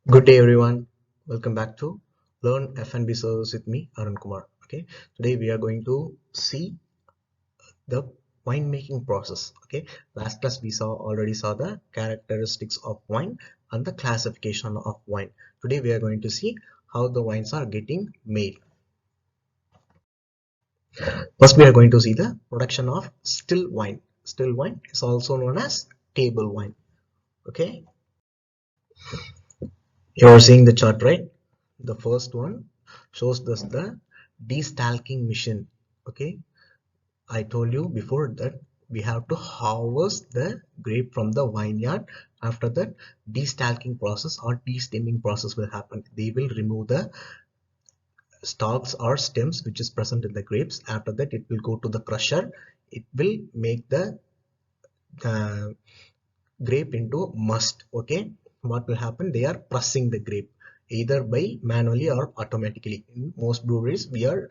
Good day, everyone. Welcome back to Learn F&B Service with me, Arun Kumar. Okay, today we are going to see the winemaking process. Okay, last class we already saw the characteristics of wine and the classification of wine. Today we are going to see how the wines are getting made. First, we are going to see the production of still wine. Still wine is also known as table wine. Okay, you are seeing the chart, right? The first one shows us the destalking mission. Okay, I told you before that we have to harvest the grape from the vineyard. After that, destalking process or destemming process will happen. They will remove the stalks or stems which is present in the grapes. After that, it will go to the crusher. It will make the uh, grape into must. Okay, what will happen? They are pressing the grape either by manually or automatically. In most breweries, they are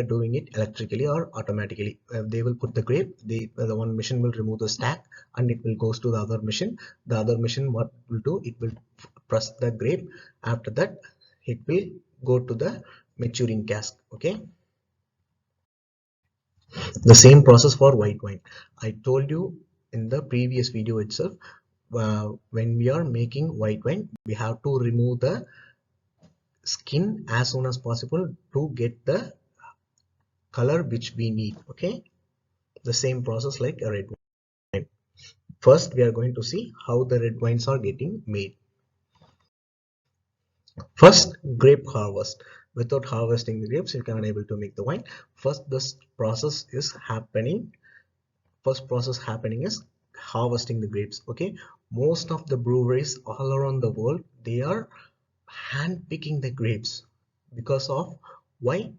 doing it electrically or automatically. They will put the grape. The one machine will remove the stack and it will goes to the other machine. The other machine what will do? It will press the grape. After that, it will go to the maturing cask. Okay, the same process for white wine. I told you in the previous video itself, when we are making white wine, we have to remove the skin as soon as possible to get the color which we need. Okay, the same process like a red wine. First, we are going to see how the red wines are getting made. First, grape harvest. Without harvesting the grapes, you cannot able to make the wine. First, this process is happening. First process happening is harvesting the grapes. Okay, most of the breweries all around the world, they are hand picking the grapes. Because of why?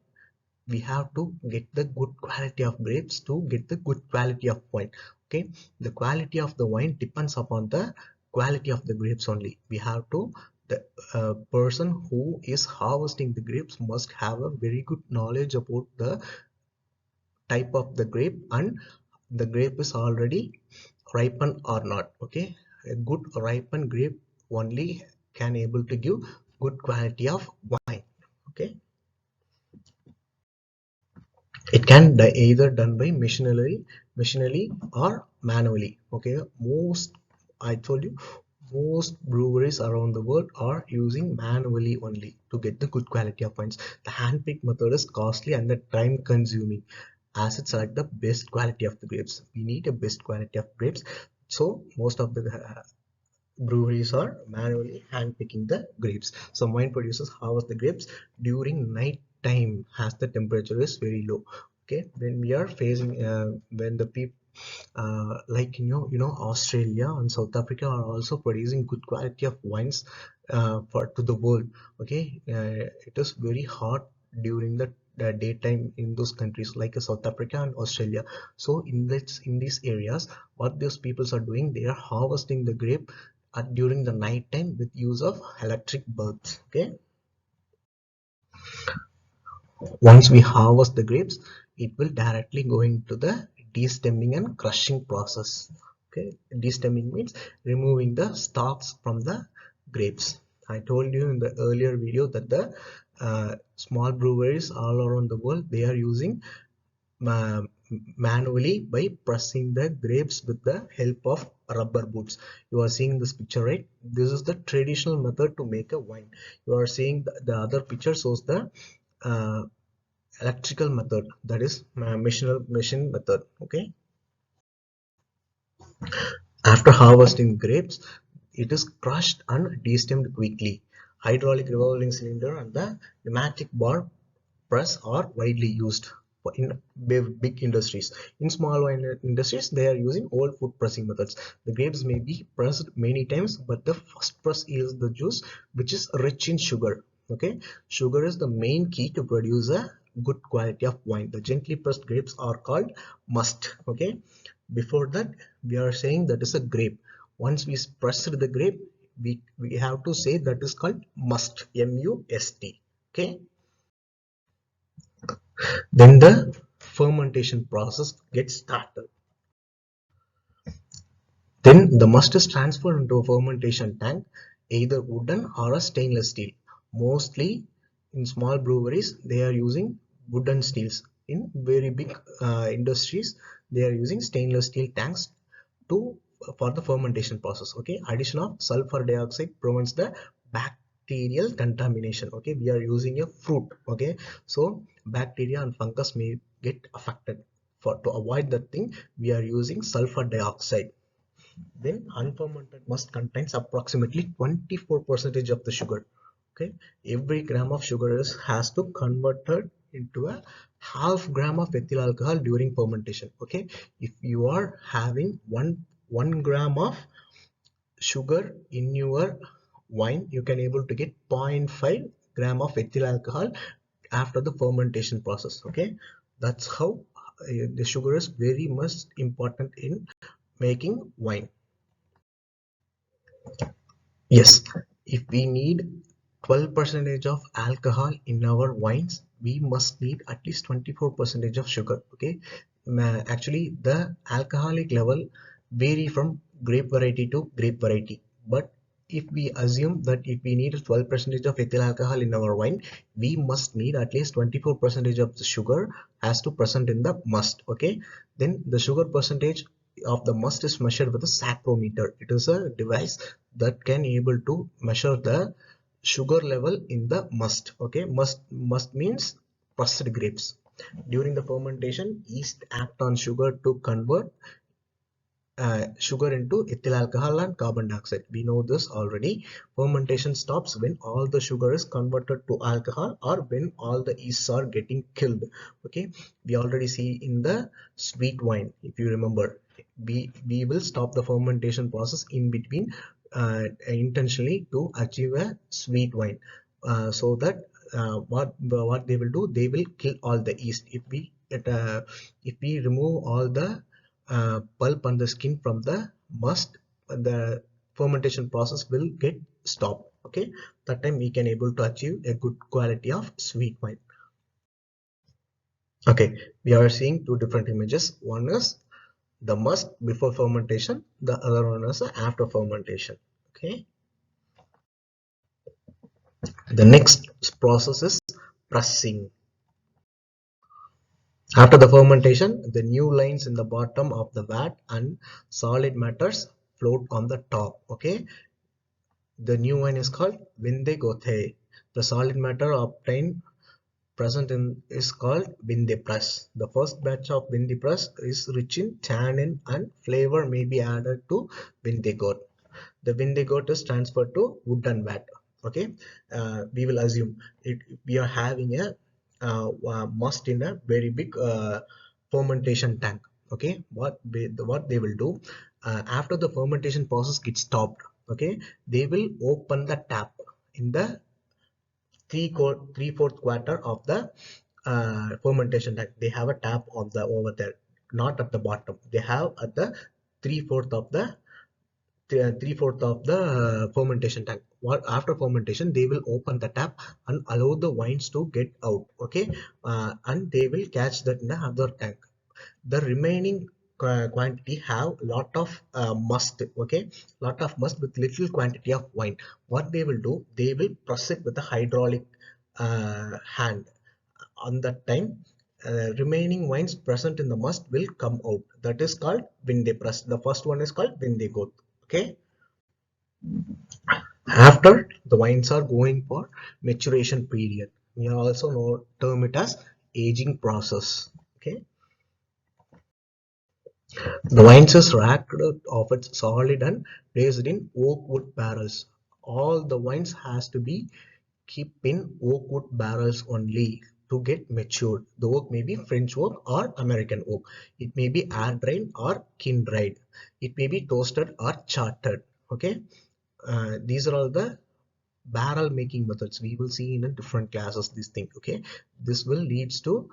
We have to get the good quality of grapes to get the good quality of wine. Okay, the quality of the wine depends upon the quality of the grapes only. We have to the person who is harvesting the grapes must have a very good knowledge about the type of the grape and the grape is already ripened or not. Okay, a good ripened grape only can able to give good quality of wine. Okay, it can either done by machinery or manually. Okay, most, I told you, most breweries around the world are using manually only to get the good quality of wines. The hand pick method is costly and the time consuming as it select the best quality of the grapes. We need a best quality of grapes, so most of the breweries are manually hand picking the grapes. Some wine producers harvest the grapes during night time as the temperature is very low. Okay, when we are facing when the people like Australia and South Africa are also producing good quality of wines for to the world. Okay, it is very hot during the daytime in those countries like South Africa and Australia. So in these areas, what those peoples are doing, they are harvesting the grape during the night time with use of electric bulbs. Okay, once we harvest the grapes, it will directly go into the destemming and crushing process. Okay, destemming means removing the stalks from the grapes. I told you in the earlier video that the small breweries all around the world, they are using uh, manually by pressing the grapes with the help of rubber boots. You are seeing this picture, right? This is the traditional method to make a wine. You are seeing the other picture shows the uh, electrical method, that is machine method. Okay, after harvesting grapes, it is crushed and destemmed quickly. Hydraulic revolving cylinder and the pneumatic bar press are widely used in big industries. In small industries, they are using old food pressing methods. The grapes may be pressed many times, but the first press yields the juice which is rich in sugar. Okay, sugar is the main key to produce a good quality of wine. The gently pressed grapes are called must. Okay, before that we are saying that is a grape. Once we pressed the grape, we have to say that is called must, M-U-S-T. Okay, then the fermentation process gets started. Then the must is transferred into a fermentation tank. either wooden or a stainless steel. Mostly in small breweries they are using wooden steels. In very big industries they are using stainless steel tanks to for the fermentation process. Okay, addition of sulfur dioxide prevents the bacterial contamination. Okay, we are using a fruit. Okay, so bacteria and fungus may get affected. For to avoid that thing we are using sulfur dioxide. Then unfermented must contains approximately 24% of the sugar. Okay, every gram of sugar has to converted into a half gram of ethyl alcohol during fermentation. Okay, if you are having one gram of sugar in your wine, you can able to get 0.5 gram of ethyl alcohol after the fermentation process. Okay, that's how the sugar is very much important in making wine. Yes, if we need 12% of alcohol in our wines, we must need at least 24% of sugar. Okay, actually, the alcoholic level vary from grape variety to grape variety. But if we assume that if we need 12% of ethyl alcohol in our wine, we must need at least 24% of the sugar has to present in the must. Okay, then the sugar percentage of the must is measured with a sacrometer. It is a device that can able to measure the sugar level in the must. Okay, must means pressed grapes. During the fermentation, yeast act on sugar to convert sugar into ethyl alcohol and carbon dioxide. We know this already. Fermentation stops when all the sugar is converted to alcohol or when all the yeasts are getting killed. Okay, we already see in the sweet wine, if you remember, we will stop the fermentation process in between intentionally to achieve a sweet wine, so that what they will do, they will kill all the yeast. If we remove all the pulp and the skin from the must, the fermentation process will get stopped. Okay, that time we can able to achieve a good quality of sweet wine. Okay, we are seeing two different images. One is the must before fermentation, the other one is after fermentation. Okay, the next process is pressing. After the fermentation, the new lines in the bottom of the vat and solid matters float on the top. Okay, the new wine is called Vinde Gothe. The solid matter obtained present in is called Vinde Press. The first batch of Vinde Press is rich in tannin and flavor may be added to Vinde Goat. The Vinde Goat is transferred to wooden vat. Okay, we will assume it. We are having a must in a very big fermentation tank. Okay, what they will do after the fermentation process gets stopped. Okay, they will open the tap in the three-fourth quarter of the fermentation tank. They have a tap on the over there, not at the bottom. They have at the three-fourth of the fermentation tank. What after fermentation they will open the tap and allow the wines to get out. Okay, and they will catch that in the other tank. The remaining quantity have lot of must. Okay, lot of must with little quantity of wine. What they will do, they will press it with a hydraulic hand. On that time, remaining wines present in the must will come out. That is called Vinde press. The first one is called Vinde Goth. Okay, after the wines are going for maturation period, we also know term it as aging process. Okay, the wines is racked of its solid and placed in oak wood barrels. All the wines has to be kept in oak wood barrels only to get matured. The oak may be French oak or American oak. It may be air dried or kiln dried. It may be toasted or chartered. Okay, these are all the barrel making methods. We will see in a different classes this thing. Okay, this will leads to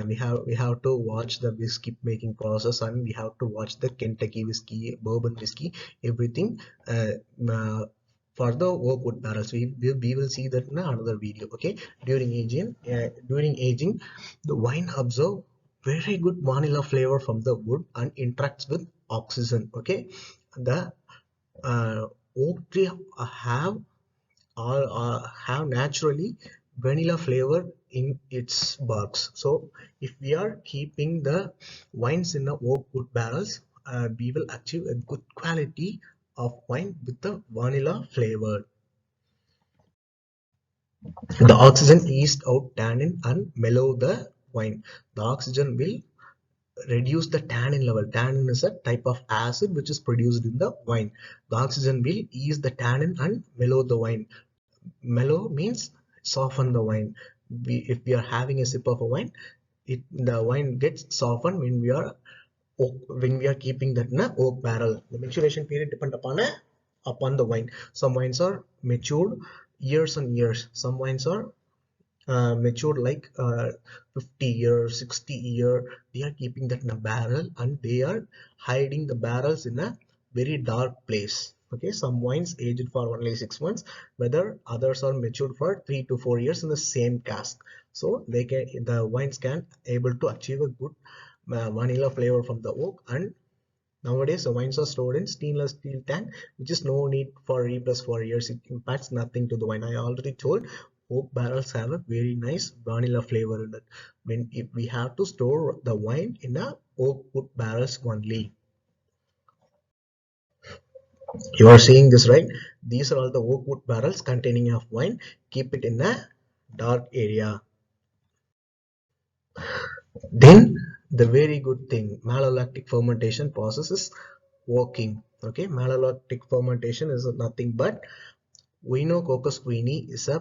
we have to watch the whiskey making process, and we have to watch the Kentucky whiskey, bourbon whiskey, everything for the oak wood barrels. We will see that in another video. Okay, during aging the wine absorb very good vanilla flavor from the wood and interacts with oxygen. Okay, the uh, oak mostly have naturally vanilla flavor in its barks. So if we are keeping the wines in the oak wood barrels, we will achieve a good quality of wine with the vanilla flavor. The oxygen eased out tannin and mellow the wine. The oxygen will reduce the tannin level. Tannin is a type of acid which is produced in the wine. The oxygen will ease the tannin and mellow the wine. Mellow means soften the wine. If we are having a sip of a wine, the wine gets softened when we are keeping that in a oak barrel. The maturation period depend upon the wine. Some wines are matured years and years. Some wines are matured like 50 years, 60 year. They are keeping that in a barrel and they are hiding the barrels in a very dark place. Okay, some wines aged for only 6 months, whether others are matured for 3 to 4 years in the same cask. So the wines can able to achieve a good vanilla flavor from the oak. And nowadays the wines are stored in stainless steel tank, which is no need for replus for years. It impacts nothing to the wine. I already told oak barrels have a very nice vanilla flavor in it. If we have to store the wine in a oak wood barrels only. You are seeing this right? These are all the oak wood barrels containing of wine. Keep it in a dark area. Then the very good thing, malolactic fermentation process is working. Okay, malolactic fermentation is nothing but Oenococcus guinea is a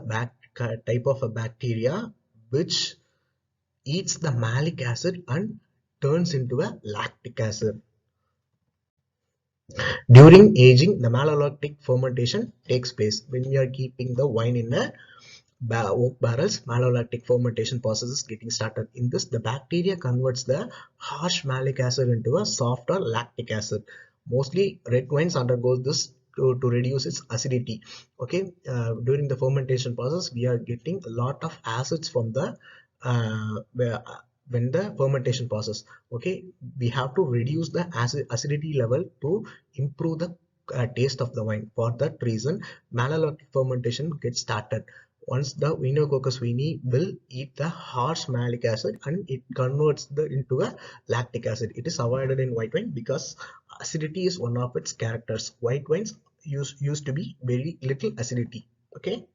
type of a bacteria which eats the malic acid and turns into a lactic acid. During aging, the malolactic fermentation takes place. When we are keeping the wine in a oak barrels, malolactic fermentation process is getting started. In this, the bacteria converts the harsh malic acid into a softer lactic acid. Mostly red wines undergo this to reduce its acidity. Okay, during the fermentation process, we are getting a lot of acids from the when the fermentation process. Okay, we have to reduce the acidity level to improve the taste of the wine. For that reason, malolactic fermentation gets started. Once the Oenococcus guinea will eat the harsh malic acid and it converts into a lactic acid. It is avoided in white wine because acidity is one of its characters. White wines used to be very little acidity. Okay.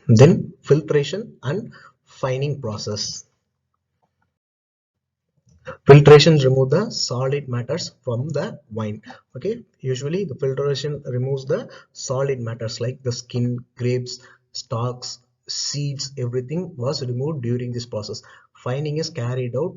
Then filtration and fining process. Filtration remove the solid matters from the wine. Okay, usually the filtration removes the solid matters like the skin, grapes, stalks, seeds. Everything was removed during this process. Fining is carried out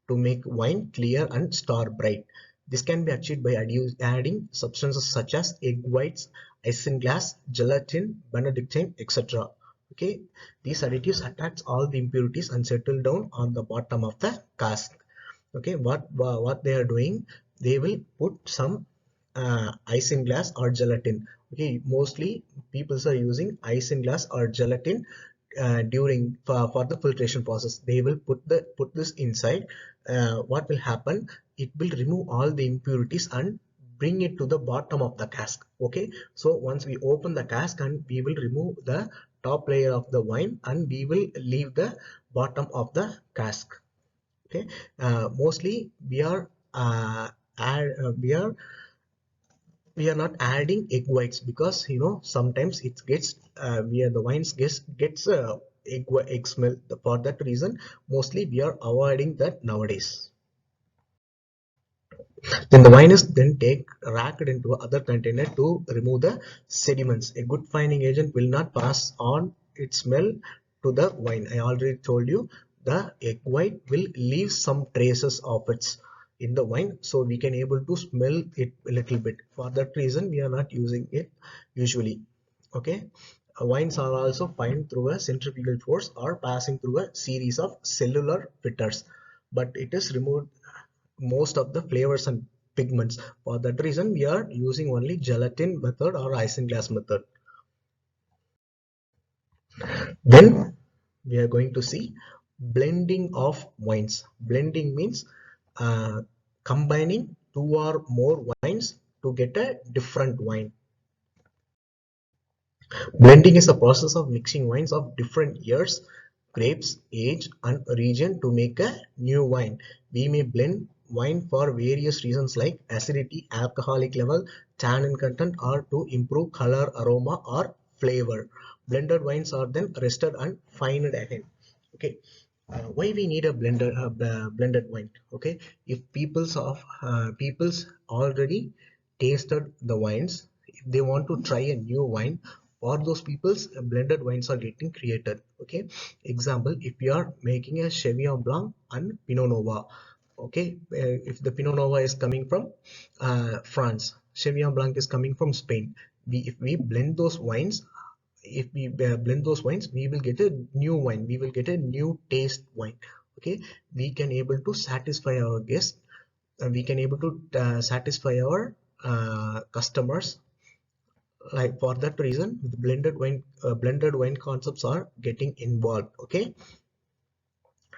to make wine clear and star bright. This can be achieved by adding substances such as egg whites, isinglass, gelatin, benedictine, etc. Okay, these additives attach all the impurities and settle down on the bottom of the cask. Okay, what they are doing, they will put some isinglass or gelatin. Okay, mostly people are using isinglass or gelatin for the filtration process. They will put this inside. What will happen, it will remove all the impurities and bring it to the bottom of the cask. Okay, so once we open the cask and we will remove the top layer of the wine and we will leave the bottom of the cask. Okay, mostly we are not adding egg whites because sometimes it gets the wines gets egg smell. For that reason, mostly we are avoiding that nowadays. Then the wine is then racked into other container to remove the sediments. A good fining agent will not pass on its smell to the wine. I already told you the egg white will leave some traces of its in the wine, so we can able to smell it a little bit. For that reason, we are not using it usually. Okay. Wines are also fined through a centrifugal force or passing through a series of cellular filters, but it is removed most of the flavors and pigments. For that reason, we are using only gelatin method or isinglass method. Then we are going to see blending of wines. Blending means combining two or more wines to get a different wine. Blending is a process of mixing wines of different years, grapes, age, and region to make a new wine. We may blend wine for various reasons like acidity, alcoholic level, tannin content, or to improve color, aroma, or flavor. Blended wines are then rested and fined again. Okay. Why we need a blended wine? Okay, if people's already tasted the wines, if they want to try a new wine, for those people's blended wines are getting created. Okay, example, if you are making a Cheviot Blanc and Pinot Noir, okay, if the Pinot Noir is coming from France, Cheviot Blanc is coming from Spain, if we blend those wines, if we blend those wines, we will get a new wine, we will get a new taste wine. Okay, we can able to satisfy our guests, we can able to satisfy our customers. Like for that reason, the blended wine concepts are getting involved. Okay,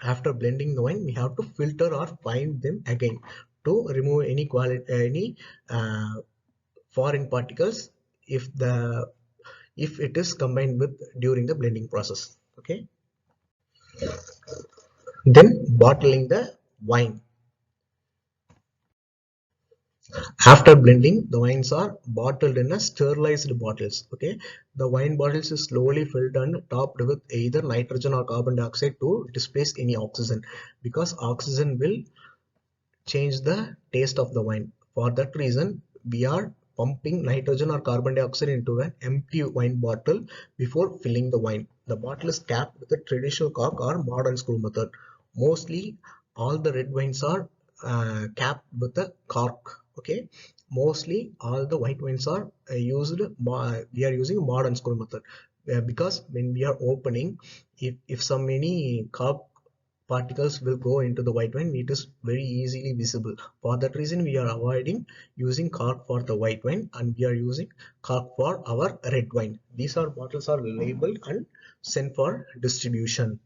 after blending the wine, we have to filter or find them again to remove any quality, any foreign particles, if the if it is combined with during the blending process. Okay, then bottling the wine. After blending, the wines are bottled in a sterilized bottles. Okay, the wine bottles is slowly filled and topped with either nitrogen or carbon dioxide to displace any oxygen, because oxygen will change the taste of the wine. For that reason, we are pumping nitrogen or carbon dioxide into an empty wine bottle before filling the wine. The bottle is capped with a traditional cork or modern screw method. Mostly, all the red wines are capped with a cork. Okay, mostly all the white wines are we are using modern screw method, because when we are opening, if some many cork particles will go into the white wine, it is very easily visible. For that reason, we are avoiding using cork for the white wine, and we are using cork for our red wine. These are bottles are labeled and sent for distribution.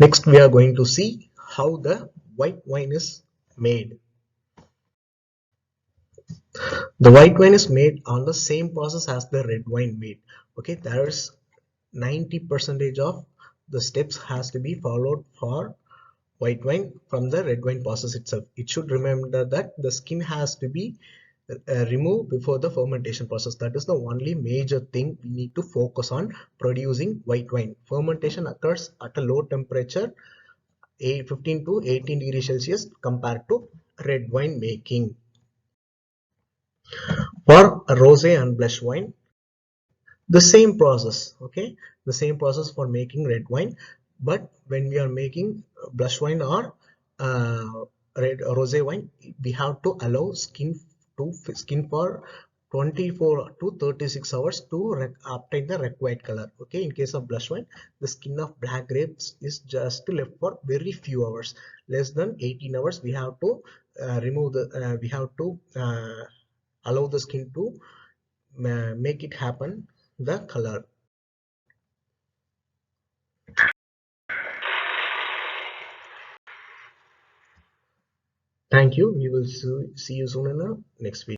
Next, we are going to see how the white wine is made. The white wine is made on the same process as the red wine made. Okay, there is 90 percentage of the steps has to be followed for white wine from the red wine process itself. It should remember that the skin has to be removed before the fermentation process. That is the only major thing we need to focus on producing white wine. Fermentation occurs at a low temperature, 15 to 18 degrees Celsius, compared to red wine making. For rosé and blush wine, the same process. Okay, the same process for making red wine, but when we are making blush wine or uh, red rosé wine, we have to allow skin for 24 to 36 hours to obtain the required color. Okay, in case of blush wine, the skin of black grapes is just left for very few hours, less than 18 hours. We have to remove the we have to allow the skin to make it happen the color. Thank you. We will see you soon in the next video.